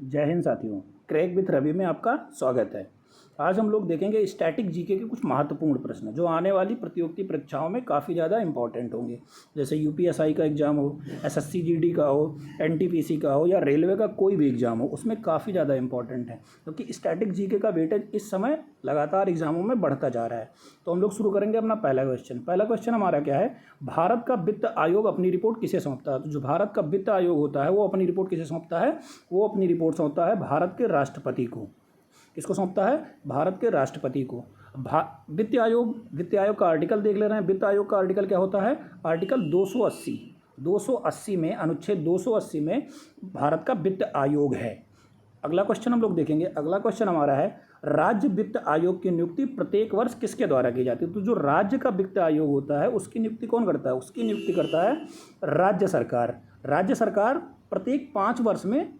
जय हिंद साथियों, crack with Ravi में आपका स्वागत है। आज हम लोग देखेंगे स्टैटिक जीके के कुछ महत्वपूर्ण प्रश्न जो आने वाली प्रतियोगिता परीक्षाओं में काफ़ी ज़्यादा इंपॉर्टेंट होंगे। जैसे यूपीएसआई का एग्ज़ाम हो, एसएससी जीडी का हो, एनटीपीसी का हो या रेलवे का कोई भी एग्ज़ाम हो, उसमें काफ़ी ज़्यादा इंपॉर्टेंट है क्योंकि स्टैटिक जीके का वेटेज इस समय लगातार एग्जामों में बढ़ता जा रहा है। तो हम लोग शुरू करेंगे अपना पहला क्वेश्चन हमारा क्या है, भारत का वित्त आयोग अपनी रिपोर्ट किसे सौंपता है। तो जो भारत का वित्त आयोग होता है वो अपनी रिपोर्ट किसे सौंपता है, वो अपनी रिपोर्ट सौंपता है भारत के राष्ट्रपति को। किसको सौंपता है, भारत के राष्ट्रपति को। वित्त आयोग का आर्टिकल देख ले रहे हैं। वित्त आयोग का आर्टिकल क्या होता है, आर्टिकल 280 में, अनुच्छेद 280 में भारत का वित्त आयोग है। अगला क्वेश्चन हम लोग देखेंगे। अगला क्वेश्चन हमारा है, राज्य वित्त आयोग की नियुक्ति प्रत्येक वर्ष किसके द्वारा की जाती है। तो जो राज्य का वित्त आयोग होता है उसकी नियुक्ति कौन करता है, उसकी नियुक्ति करता है राज्य सरकार। राज्य सरकार प्रत्येक 5 वर्ष में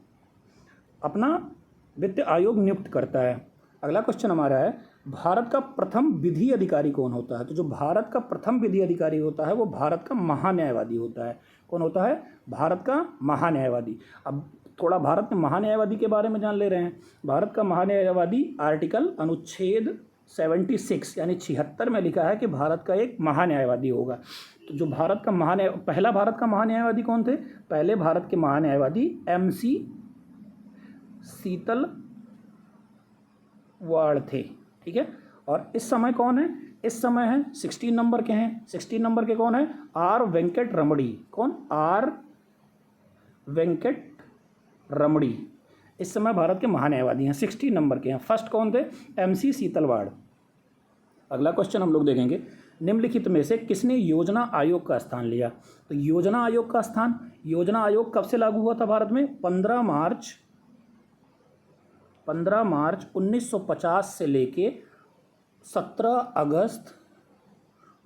अपना वित्त आयोग नियुक्त करता है। अगला क्वेश्चन हमारा है, भारत का प्रथम विधि अधिकारी कौन होता है। तो जो भारत का प्रथम विधि अधिकारी होता है वो भारत का महान्यायवादी होता है। कौन होता है, भारत का महान्यायवादी। अब थोड़ा भारत के महान्यायवादी के बारे में जान ले रहे हैं। भारत का महान्यायवादी आर्टिकल अनुच्छेद 76 यानी 76 में लिखा है कि भारत का एक महान्यायवादी होगा। तो जो भारत का पहला भारत का महान्यायवादी कौन थे, पहले भारत के महान्यायवादी MC शीतलवाड़ थे। ठीक है, और इस समय कौन है, इस समय है 16 नंबर के हैं। 16 नंबर के कौन है, R वेंकट रमणी। कौन, R वेंकट रमणी इस समय भारत के महान्यायवादी हैं, 16 नंबर के हैं। फर्स्ट कौन थे, MC शीतलवाड़। अगला क्वेश्चन हम लोग देखेंगे, निम्नलिखित में से किसने योजना आयोग का स्थान लिया। तो योजना आयोग का स्थान, योजना आयोग कब से लागू हुआ था भारत में, 15 मार्च 1950 से लेके 17 अगस्त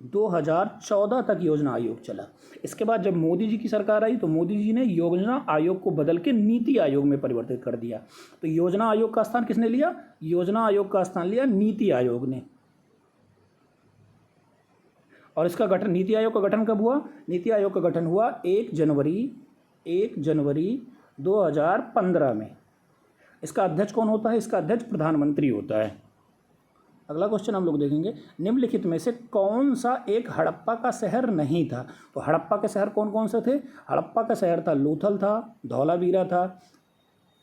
2014 तक योजना आयोग चला। इसके बाद जब मोदी जी की सरकार आई तो मोदी जी ने योजना आयोग को बदल के नीति आयोग में परिवर्तित कर दिया। तो योजना आयोग का स्थान किसने लिया, योजना आयोग का स्थान लिया नीति आयोग ने। और इसका गठन, नीति आयोग का गठन कब हुआ, नीति आयोग का गठन हुआ 1 जनवरी 2015 में। इसका अध्यक्ष कौन होता है, इसका अध्यक्ष प्रधानमंत्री होता है। अगला क्वेश्चन हम लोग देखेंगे, निम्नलिखित में से कौन सा एक हड़प्पा का शहर नहीं था। तो हड़प्पा के शहर कौन कौन से थे, हड़प्पा का शहर था लोथल था, धौलावीरा था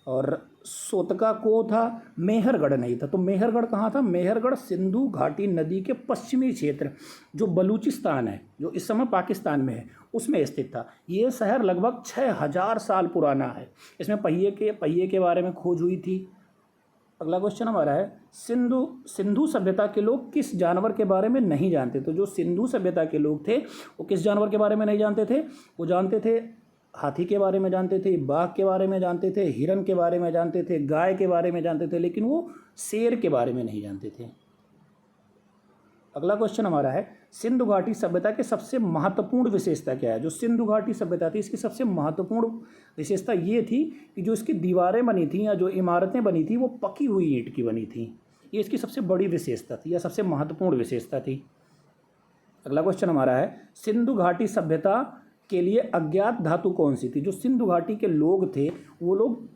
और सोतकाको था, मेहरगढ़ नहीं था। तो मेहरगढ़ कहाँ था, मेहरगढ़ सिंधु घाटी नदी के पश्चिमी क्षेत्र जो बलूचिस्तान है, जो इस समय पाकिस्तान में है, उसमें स्थित था। ये शहर लगभग 6000 साल पुराना है। इसमें पहिए के बारे में खोज हुई थी। अगला क्वेश्चन हमारा है, सिंधु सभ्यता के लोग किस जानवर के बारे में नहीं जानते। तो जो सिंधु सभ्यता के लोग थे वो किस जानवर के बारे में नहीं जानते थे, वो जानते थे हाथी के बारे में जानते थे, बाघ के बारे में जानते थे, हिरन के बारे में जानते थे, गाय के बारे में जानते थे, लेकिन वो शेर के बारे में नहीं जानते थे। अगला क्वेश्चन हमारा है, सिंधु घाटी सभ्यता के सबसे महत्वपूर्ण विशेषता क्या है। जो सिंधु घाटी सभ्यता थी इसकी सबसे महत्वपूर्ण विशेषता ये थी कि जो इसकी दीवारें बनी थी या जो इमारतें बनी थी वो पकी हुई ईंट की बनी थी। ये इसकी सबसे बड़ी विशेषता थी या सबसे महत्वपूर्ण विशेषता थी। अगला क्वेश्चन हमारा है, सिंधु घाटी सभ्यता के लिए अज्ञात धातु कौन सी थी। जो सिंधु घाटी के लोग थे वो लोग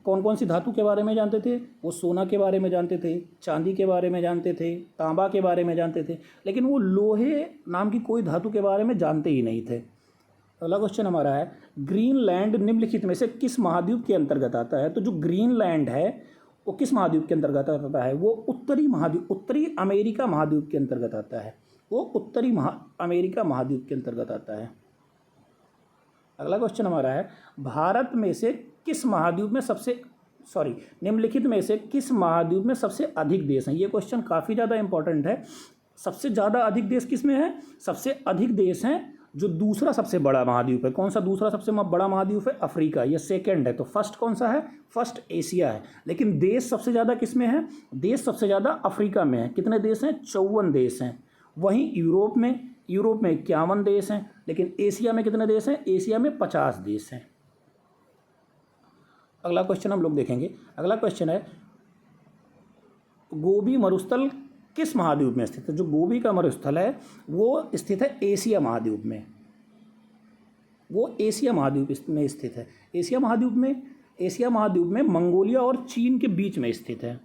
कौन कौन सी धातु के बारे में जानते थे, वो सोना के बारे में जानते थे, चांदी के बारे में जानते थे, तांबा के बारे में जानते थे, लेकिन वो लोहे नाम की कोई धातु के बारे में जानते ही नहीं थे। अगला क्वेश्चन हमारा है, ग्रीनलैंड निम्नलिखित में से किस महाद्वीप के अंतर्गत आता है। तो जो ग्रीनलैंड है वो किस महाद्वीप के अंतर्गत आता है, वो उत्तरी अमेरिका महाद्वीप के अंतर्गत आता है। वो उत्तरी अमेरिका महाद्वीप के अंतर्गत आता है। अगला क्वेश्चन हमारा है, भारत में से किस महाद्वीप में निम्नलिखित में से किस महाद्वीप में सबसे अधिक देश हैं। ये क्वेश्चन काफ़ी ज़्यादा इंपॉर्टेंट है। सबसे ज़्यादा अधिक देश किस में है, सबसे अधिक देश हैं जो दूसरा सबसे बड़ा महाद्वीप है। कौन सा दूसरा सबसे बड़ा महाद्वीप है, अफ्रीका, ये सेकंड है। तो फर्स्ट कौन सा है, फर्स्ट एशिया है। लेकिन देश सबसे ज़्यादा किस में है, देश सबसे ज़्यादा अफ्रीका में है। कितने देश हैं, 54 देश हैं। वहीं यूरोप में 51 देश हैं। लेकिन एशिया में कितने देश हैं, एशिया में 50 देश हैं। अगला क्वेश्चन हम लोग देखेंगे। अगला क्वेश्चन है, गोबी मरुस्थल किस महाद्वीप में स्थित है। जो गोबी का मरुस्थल है वो स्थित है एशिया महाद्वीप में, वो एशिया महाद्वीप में स्थित है। एशिया महाद्वीप में एशिया महाद्वीप में मंगोलिया और चीन के बीच में स्थित है।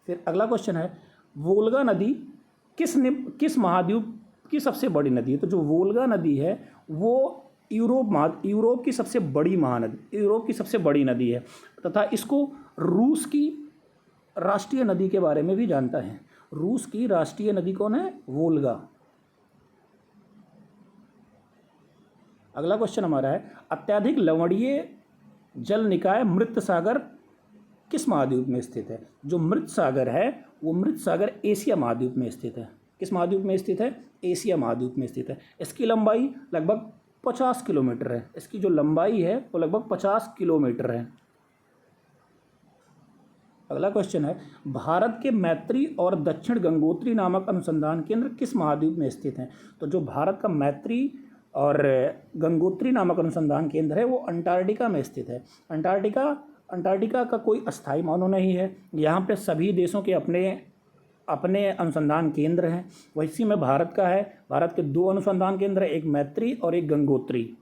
फिर अगला क्वेश्चन है, वोल्गा नदी किस महाद्वीप की सबसे बड़ी नदी है? तो जो वोल्गा नदी है वो यूरोप की सबसे बड़ी महानदी, यूरोप की सबसे बड़ी नदी है, तथा इसको रूस की राष्ट्रीय नदी के बारे में भी जानता है। रूस की राष्ट्रीय नदी कौन है? वोल्गा। अगला क्वेश्चन हमारा है, अत्यधिक लवणीय जल निकाय मृत सागर किस महाद्वीप में स्थित है? जो मृत सागर है वो मृत सागर एशिया महाद्वीप में स्थित है। किस महाद्वीप में स्थित है? एशिया महाद्वीप में स्थित है। इसकी लंबाई लगभग 50 किलोमीटर है। इसकी जो लंबाई है वो लगभग 50 किलोमीटर है। अगला क्वेश्चन है, भारत के मैत्री और दक्षिण गंगोत्री नामक अनुसंधान केंद्र किस महाद्वीप में स्थित हैं? तो जो भारत का मैत्री और गंगोत्री नामक अनुसंधान केंद्र है वो अंटार्कटिका में स्थित है। अंटार्कटिका का कोई अस्थायी मानव नहीं है। यहाँ पे सभी देशों के अपने अनुसंधान केंद्र हैं। वैसी में भारत का है, भारत के 2 अनुसंधान केंद्र है, एक मैत्री और एक गंगोत्री।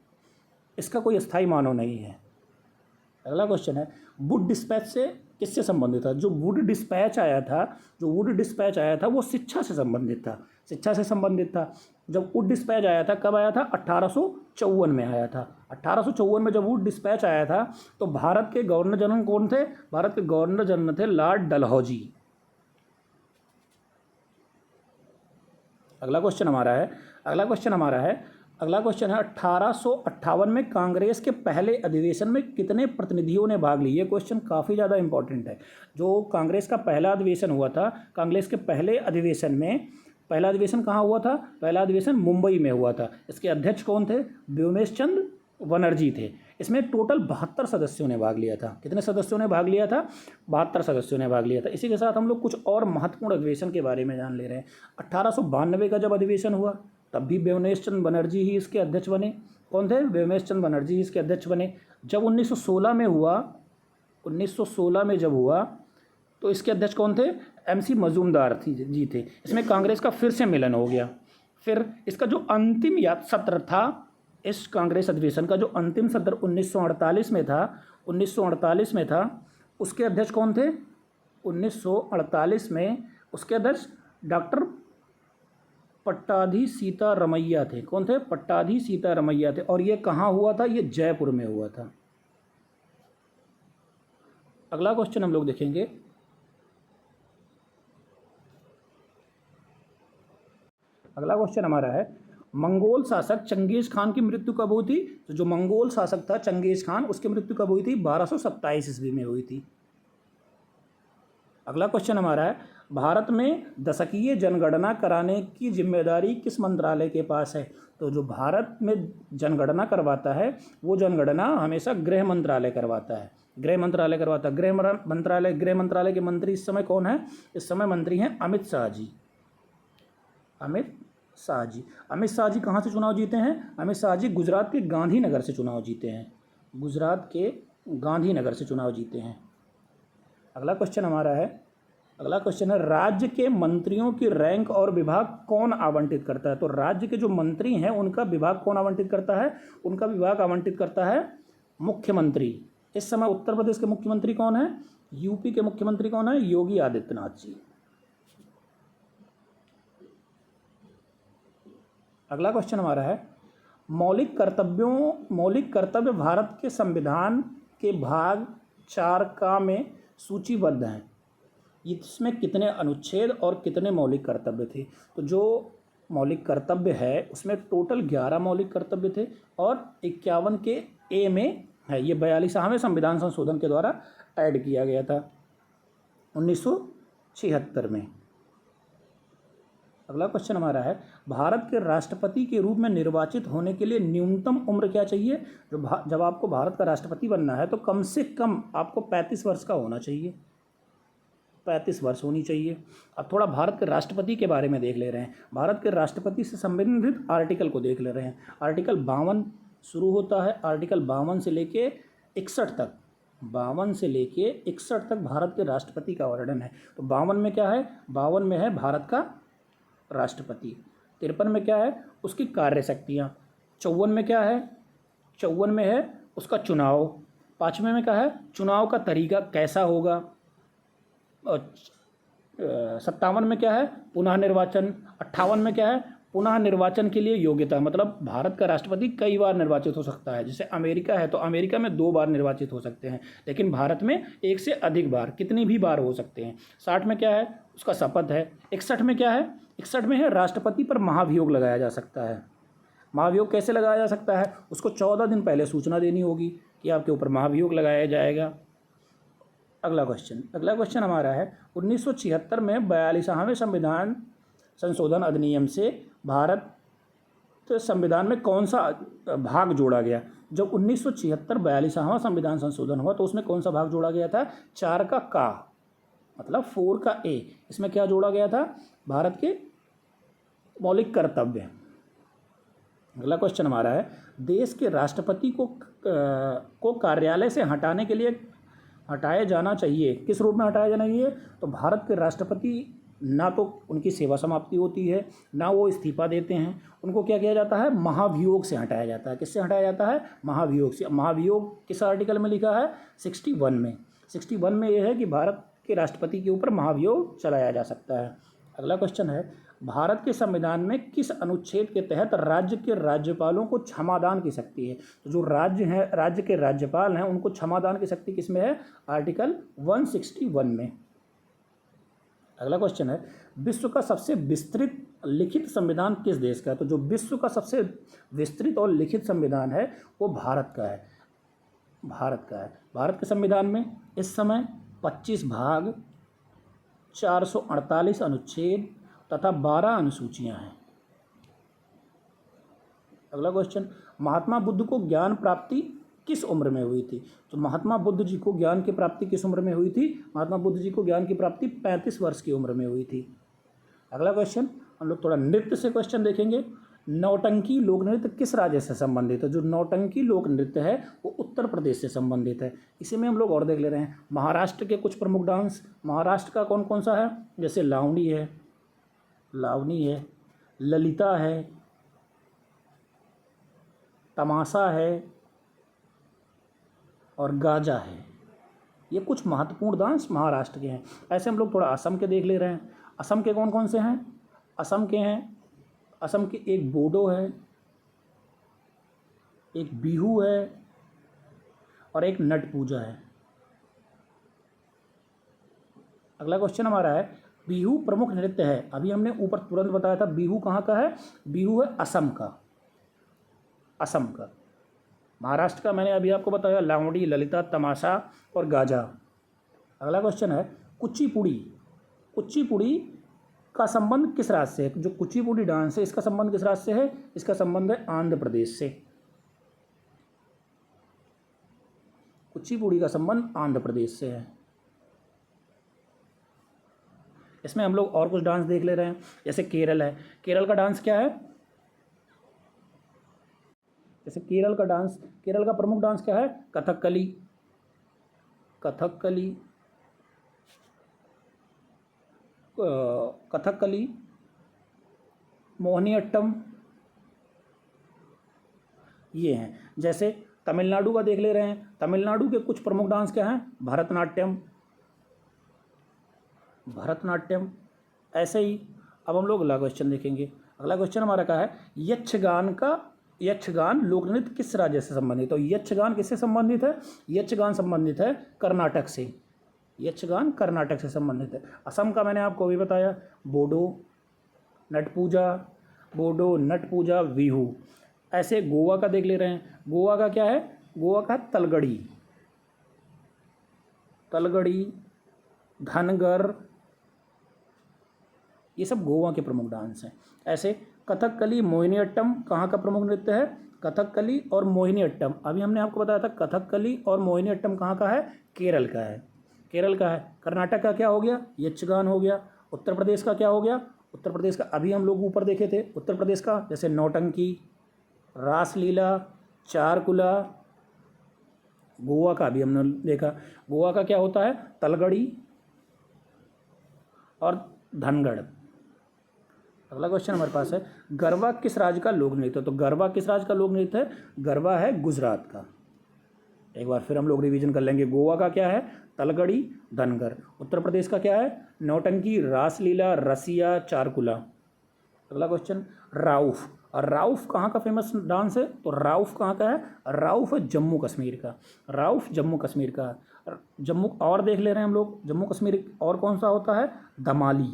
इसका कोई अस्थायी मानव नहीं है। अगला क्वेश्चन है, वुड डिस्पैच से किससे संबंधित था? जो वुड डिस्पैच आया था वो शिक्षा से संबंधित था। जब वुड डिस्पैच आया था, कब आया था? 1854 में आया था। 1854 में जब वुड डिस्पैच आया था तो भारत के गवर्नर जनरल कौन थे? भारत के गवर्नर जनरल थे लॉर्ड डलहौजी। अगला क्वेश्चन हमारा है 1858 में कांग्रेस के पहले अधिवेशन में कितने प्रतिनिधियों ने भाग लिया? ये क्वेश्चन काफ़ी ज़्यादा इंपॉर्टेंट है। जो कांग्रेस का पहला अधिवेशन हुआ था, कांग्रेस के पहले अधिवेशन में पहला अधिवेशन कहाँ हुआ था? पहला अधिवेशन मुंबई में हुआ था। इसके अध्यक्ष कौन थे? व्योमेश चंद्र बनर्जी थे। इसमें टोटल 72 सदस्यों ने भाग लिया था। कितने सदस्यों ने भाग लिया था? 72 सदस्यों ने भाग लिया था। इसी के साथ हम लोग कुछ और महत्वपूर्ण अधिवेशन के बारे में जान ले रहे हैं। 1892 का जब अधिवेशन हुआ तब भी व्योमेश चंद्र बनर्जी ही इसके अध्यक्ष बने। कौन थे? व्योमेश चंद्र बनर्जी ही इसके अध्यक्ष बने। जब 1916 में जब हुआ तो इसके अध्यक्ष कौन थे? MC मजूमदार जी थे। इसमें कांग्रेस का फिर से मिलन हो गया। फिर इसका जो अंतिम सत्र था, इस कांग्रेस अधिवेशन का जो अंतिम सत्र 1948 में था, उसके अध्यक्ष कौन थे? 1948 में उसके अध्यक्ष डॉक्टर पट्टाभी सीतारमैया थे। कौन थे? पट्टाभी सीतारमैया थे। और ये कहाँ हुआ था? ये जयपुर में हुआ था। अगला क्वेश्चन हम लोग देखेंगे, अगला क्वेश्चन हमारा है, मंगोल शासक चंगेज खान की मृत्यु कब हुई थी? तो जो मंगोल शासक था चंगेज खान, उसकी मृत्यु कब हुई थी? 1227 ईस्वी में हुई थी। अगला क्वेश्चन हमारा है, भारत में दशकीय जनगणना कराने की जिम्मेदारी किस मंत्रालय के पास है? तो जो भारत में जनगणना करवाता है वो जनगणना हमेशा गृह मंत्रालय करवाता है। गृह मंत्रालय के मंत्री इस समय कौन है? इस समय मंत्री हैं अमित शाह जी। अमित शाह जी कहाँ से चुनाव जीते हैं? अमित शाह जी गुजरात के गांधीनगर से चुनाव जीते हैं। अगला क्वेश्चन है, राज्य के मंत्रियों की रैंक और विभाग कौन आवंटित करता है? तो राज्य के जो मंत्री हैं उनका विभाग कौन आवंटित करता है? उनका विभाग आवंटित करता है मुख्यमंत्री। इस समय उत्तर प्रदेश के मुख्यमंत्री कौन है? यूपी के मुख्यमंत्री कौन है? योगी आदित्यनाथ जी। अगला क्वेश्चन हमारा है, मौलिक कर्तव्य भारत के संविधान के भाग 4 में सूचीबद्ध हैं। इसमें कितने अनुच्छेद और कितने मौलिक कर्तव्य थे? तो जो मौलिक कर्तव्य है उसमें टोटल 11 मौलिक कर्तव्य थे और 51 के ए में है। ये 42वें संविधान संशोधन के द्वारा ऐड किया गया था 1976 में। अगला क्वेश्चन हमारा है, भारत के राष्ट्रपति के रूप में निर्वाचित होने के लिए न्यूनतम उम्र क्या चाहिए? जब आपको भारत का राष्ट्रपति बनना है तो कम से कम आपको 35 वर्ष का होना चाहिए, 35 वर्ष होनी चाहिए। अब थोड़ा भारत के राष्ट्रपति के बारे में देख ले रहे हैं। भारत के राष्ट्रपति से संबंधित आर्टिकल को देख ले रहे हैं। आर्टिकल 52 शुरू होता है। आर्टिकल 52 से लेके 61 तक भारत के राष्ट्रपति का वर्णन है। तो 52 में क्या है? 52 में है भारत का राष्ट्रपति। 53 में क्या है? उसकी कार्य शक्तियाँ। 54 में क्या है? 54 में है उसका चुनाव। 5वें में क्या है, चुनाव का तरीका कैसा होगा। और 57 में क्या है, पुनः निर्वाचन। 58 में क्या है, पुनः निर्वाचन के लिए योग्यता, मतलब भारत का राष्ट्रपति कई बार निर्वाचित हो सकता है। जैसे अमेरिका है तो अमेरिका में 2 बार निर्वाचित हो सकते हैं, लेकिन भारत में 1 से अधिक बार, कितनी भी बार हो सकते हैं। 60 में क्या है, उसका शपथ है। 61 में क्या है, 61 में है राष्ट्रपति पर महाभियोग लगाया जा सकता है। महाभियोग कैसे लगाया जा सकता है, उसको 14 दिन पहले सूचना देनी होगी कि आपके ऊपर महाभियोग लगाया जाएगा। अगला क्वेश्चन हमारा है 1976 में 42वें संविधान संशोधन अधिनियम से भारत संविधान में कौन सा भाग जोड़ा गया। जब 1976 42वां संविधान संशोधन हुआ तो उसमें कौन सा भाग जोड़ा गया था, 4 का मतलब 4 का ए। इसमें क्या जोड़ा गया था, भारत के मौलिक कर्तव्य। अगला क्वेश्चन हमारा है देश के राष्ट्रपति को कार्यालय से हटाने के लिए हटाया जाना चाहिए, किस रूप में हटाया जाना चाहिए। तो भारत के राष्ट्रपति ना तो उनकी सेवा समाप्ति होती है, ना वो इस्तीफा देते हैं, उनको क्या किया जाता है, महाभियोग से हटाया जाता है। किससे हटाया जाता है, महाभियोग से। महाभियोग किस आर्टिकल में लिखा है, 61 में। 61 में ये है कि भारत के राष्ट्रपति के ऊपर महाभियोग चलाया जा सकता है। अगला क्वेश्चन है भारत के संविधान में किस अनुच्छेद के तहत राज्य के राज्यपालों को क्षमादान की शक्ति है। तो जो राज्य हैं, राज्य के राज्यपाल हैं, उनको क्षमादान की शक्ति किस में है, आर्टिकल 161 में। अगला क्वेश्चन है विश्व का सबसे विस्तृत लिखित संविधान किस देश का है। तो जो विश्व का सबसे विस्तृत और लिखित संविधान है वो भारत का है। भारत के संविधान में इस समय 25 भाग, 448 अनुच्छेद तथा 12 अनुसूचियां हैं। अगला क्वेश्चन महात्मा बुद्ध को ज्ञान प्राप्ति किस उम्र में हुई थी। तो महात्मा बुद्ध जी को ज्ञान की प्राप्ति किस उम्र में हुई थी, महात्मा बुद्ध जी को ज्ञान की प्राप्ति 35 वर्ष की उम्र में हुई थी। अगला क्वेश्चन हम लोग थोड़ा नृत्य से क्वेश्चन देखेंगे। नौटंकी लोक नृत्य किस राज्य से संबंधित है। जो नौटंकी लोक नृत्य है वो उत्तर प्रदेश से संबंधित है। इसी में हम लोग और देख ले रहे हैं महाराष्ट्र के कुछ प्रमुख डांस। महाराष्ट्र का कौन कौन सा है, जैसे लावणी है, ललिता है, तमाशा है और गाजा है। ये कुछ महत्वपूर्ण डांस महाराष्ट्र के हैं। ऐसे हम लोग थोड़ा असम के देख ले रहे हैं। असम के कौन कौन से हैं, असम के एक बोडो है, एक बिहू है और एक नट पूजा है। अगला क्वेश्चन हमारा है बिहू प्रमुख नृत्य है। अभी हमने ऊपर तुरंत बताया था बिहू कहाँ का है, बिहू है असम का। महाराष्ट्र का मैंने अभी आपको बताया लावणी, ललिता, तमाशा और गाजा। अगला क्वेश्चन है कुचिपुड़ी का संबंध किस राज्य से है। जो कुचिपुड़ी डांस है इसका संबंध किस राज्य से है, इसका संबंध है आंध्र प्रदेश से। कुचिपुड़ी का संबंध आंध्र प्रदेश से है। इसमें हम लोग और कुछ डांस देख ले रहे हैं। जैसे केरल है, केरल का डांस क्या है, जैसे केरल का प्रमुख डांस क्या है, कथकली, मोहिनीअट्टम, ये हैं। जैसे तमिलनाडु का देख ले रहे हैं, तमिलनाडु के कुछ प्रमुख डांस क्या हैं, भरतनाट्यम। ऐसे ही अब हम लोग अगला क्वेश्चन देखेंगे। अगला क्वेश्चन हमारा क्या है, यक्षगान लोक नृत्य किस राज्य से संबंधित है। तो यक्षगान किससे संबंधित है, यक्षगान संबंधित है कर्नाटक से। यक्षगान कर्नाटक से संबंधित है। असम का मैंने आपको अभी बताया बोडो, नट पूजा, बिहू। ऐसे गोवा का देख ले रहे हैं। गोवा का क्या है, गोवा का तलगड़ी, धनगर, ये सब गोवा के प्रमुख डांस हैं। ऐसे कथकली, मोहिनीअट्टम कहाँ का प्रमुख नृत्य है, कथकली और मोहिनीअट्टम। अभी हमने आपको बताया था कथकली और मोहिनीअट्टम कहाँ का है, केरल का है। कर्नाटक का क्या हो गया, यक्षगान हो गया। उत्तर प्रदेश का क्या हो गया, उत्तर प्रदेश का अभी हम लोग ऊपर देखे थे। उत्तर प्रदेश का जैसे नौटंकी, रासलीला, चारकुला। गोवा का अभी हमने देखा, गोवा का क्या होता है, तलगड़ी और धनगढ़। अगला क्वेश्चन हमारे पास है गरबा किस राज्य का लोक नृत्य है। तो गरबा किस राज्य का लोक नृत्य है, गरबा है गुजरात का। एक बार फिर हम लोग रिवीजन कर लेंगे। गोवा का क्या है? तलगड़ी, धनगर। उत्तर प्रदेश का क्या है? नौटंकी, रासलीला, रसिया, चारकुला। अगला क्वेश्चन, राउफ। और राउफ कहाँ का फेमस डांस है? तो राउफ कहाँ का है? राउफ है जम्मू कश्मीर का। राउफ जम्मू कश्मीर का। जम्मू और देख ले रहे हैं हम लोग, जम्मू कश्मीर और कौन सा होता है? धमाली।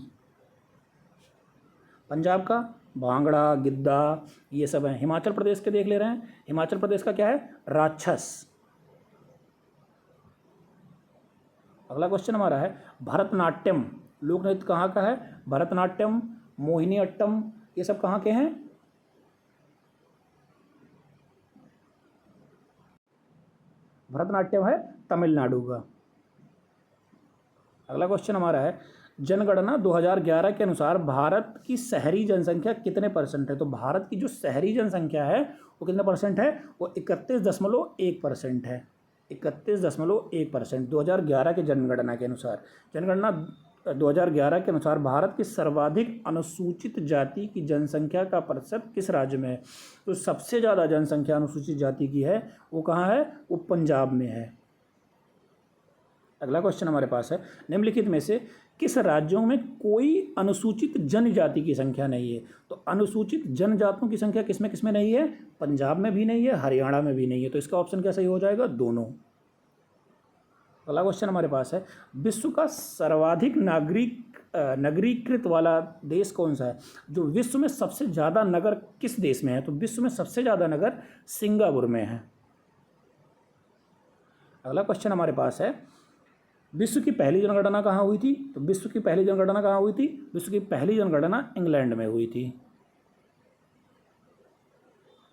पंजाब का भांगड़ा, गिद्दा, ये सब हैं। हिमाचल प्रदेश के देख ले रहे हैं, हिमाचल प्रदेश का क्या है? राक्षस। अगला क्वेश्चन हमारा है भरतनाट्यम। लोक नृत्य कहाँ का है? भरतनाट्यम, मोहिनी अट्टम, ये सब कहाँ के हैं? भरतनाट्यम है तमिलनाडु का। अगला क्वेश्चन हमारा है जनगणना 2011 के अनुसार भारत की शहरी जनसंख्या कितने परसेंट है? तो भारत की जो शहरी जनसंख्या है वो कितने परसेंट है? वो 31.1% है। 31.1% 2011 के जनगणना के अनुसार। जनगणना 2011 के अनुसार भारत की सर्वाधिक अनुसूचित जाति की जनसंख्या का प्रतिशत किस राज्य में है? तो सबसे ज़्यादा जनसंख्या अनुसूचित जाति की है वो कहाँ है? वो पंजाब में है। अगला क्वेश्चन हमारे पास है निम्नलिखित में से किस राज्यों में कोई अनुसूचित जनजाति की संख्या नहीं है? तो अनुसूचित जनजातियों की संख्या किसमें किसमें नहीं है? पंजाब में भी नहीं है, हरियाणा में भी नहीं है। तो इसका ऑप्शन क्या सही हो जाएगा? दोनों। अगला क्वेश्चन हमारे पास है विश्व का सर्वाधिक नगरीकृत वाला देश कौन सा है? जो विश्व में सबसे ज़्यादा नगर किस देश में है? तो विश्व में सबसे ज़्यादा नगर सिंगापुर में है। अगला क्वेश्चन हमारे पास है विश्व की पहली जनगणना कहाँ हुई थी? तो विश्व की पहली जनगणना कहाँ हुई थी? विश्व की पहली जनगणना इंग्लैंड में हुई थी।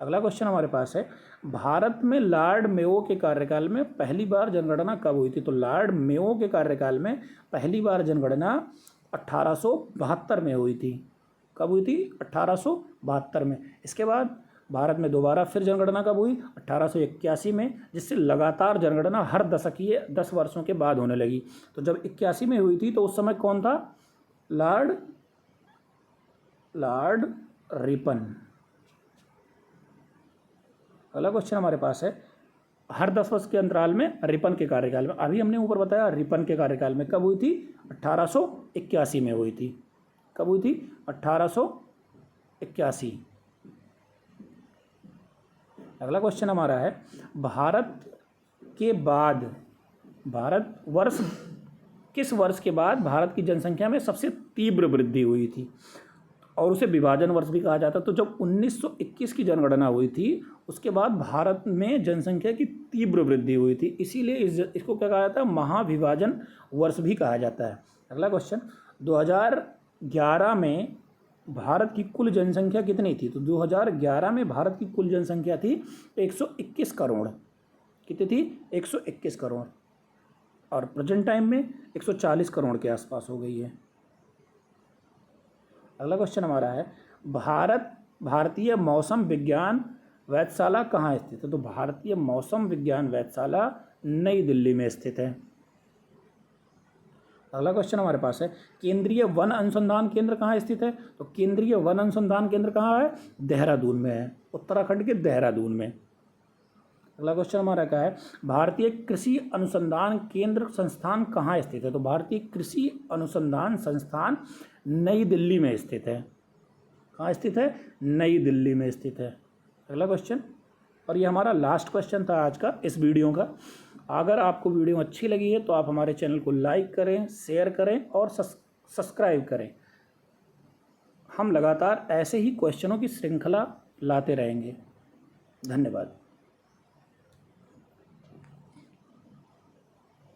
अगला क्वेश्चन हमारे पास है भारत में लॉर्ड मेयो के कार्यकाल में पहली बार जनगणना कब हुई थी? तो लॉर्ड मेयो के कार्यकाल में पहली बार जनगणना 1872 में हुई थी। कब हुई थी? 1872 में। इसके बाद भारत में दोबारा फिर जनगणना कब हुई? 1881 में, जिससे लगातार जनगणना हर दशकीय 10 वर्षों के बाद होने लगी। तो जब 81 में हुई थी तो उस समय कौन था? Lord Ripon. अगला क्वेश्चन हमारे पास है हर 10 वर्ष के अंतराल में रिपन के कार्यकाल में। अभी हमने ऊपर बताया रिपन के कार्यकाल में कब हुई थी? 1881 में हुई थी। कब हुई थी? 1881। अगला क्वेश्चन हमारा है किस वर्ष के बाद भारत की जनसंख्या में सबसे तीव्र वृद्धि हुई थी? और उसे विभाजन वर्ष भी कहा जाता है। तो जब 1921 की जनगणना हुई थी उसके बाद भारत में जनसंख्या की तीव्र वृद्धि हुई थी, इसीलिए इसको क्या कहा जाता है? महाविभाजन वर्ष भी कहा जाता है। अगला क्वेश्चन 2011 में भारत की कुल जनसंख्या कितनी थी? तो 2011 में भारत की कुल जनसंख्या थी 121 करोड़। कितनी थी? 121 करोड़। और प्रेजेंट टाइम में 140 करोड़ के आसपास हो गई है। अगला क्वेश्चन हमारा है भारतीय मौसम विज्ञान वेधशाला कहाँ स्थित है? तो भारतीय मौसम विज्ञान वेधशाला नई दिल्ली में स्थित है। अगला क्वेश्चन हमारे पास है केंद्रीय वन अनुसंधान केंद्र कहाँ स्थित है? तो केंद्रीय वन अनुसंधान केंद्र कहाँ है? देहरादून में है, उत्तराखंड के देहरादून में। अगला क्वेश्चन हमारा क्या है भारतीय कृषि अनुसंधान केंद्र संस्थान कहाँ स्थित है? तो भारतीय कृषि अनुसंधान संस्थान नई दिल्ली में स्थित है। कहाँ स्थित है? नई दिल्ली में स्थित है। अगला क्वेश्चन, और ये हमारा लास्ट क्वेश्चन था आज का इस वीडियो का। अगर आपको वीडियो अच्छी लगी है तो आप हमारे चैनल को लाइक करें, शेयर करें और सब्सक्राइब करें। हम लगातार ऐसे ही क्वेश्चनों की श्रृंखला लाते रहेंगे। धन्यवाद।